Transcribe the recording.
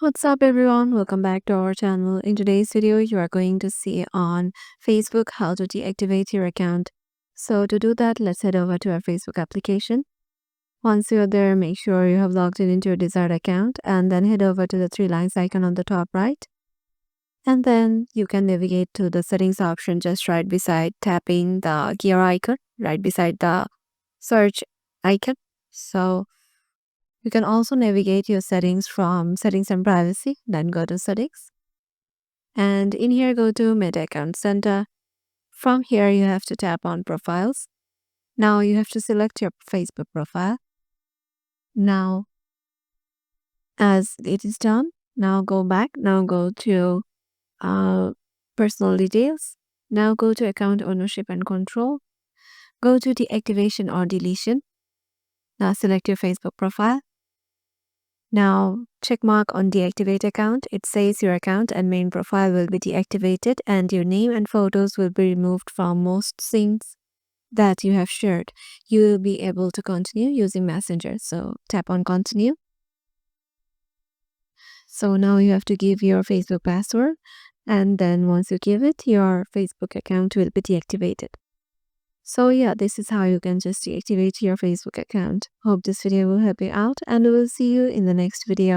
What's up everyone? Welcome back to our channel. In today's video, you are going to see on Facebook how to deactivate your account. So to do that, let's head over to our Facebook application. Once you're there, make sure you have logged in into your desired account and then head over to the three lines icon on the top right. And then you can navigate to the settings option just right beside tapping the gear icon, right beside the search icon. So you can also navigate your settings from settings and privacy, then go to settings. And in here, go to Meta Account Center. From here, you have to tap on profiles. Now you have to select your Facebook profile. Now, as it is done, now go back. Now go to personal details. Now go to account ownership and control. Go to deactivation or deletion. Now select your Facebook profile. Now, check mark on deactivate account. It says your account and main profile will be deactivated and your name and photos will be removed from most scenes that you have shared. You will be able to continue using Messenger. So tap on continue. So now you have to give your Facebook password, and then once you give it, your Facebook account will be deactivated. So yeah, this is how you can just deactivate your Facebook account. Hope this video will help you out, and we will see you in the next video.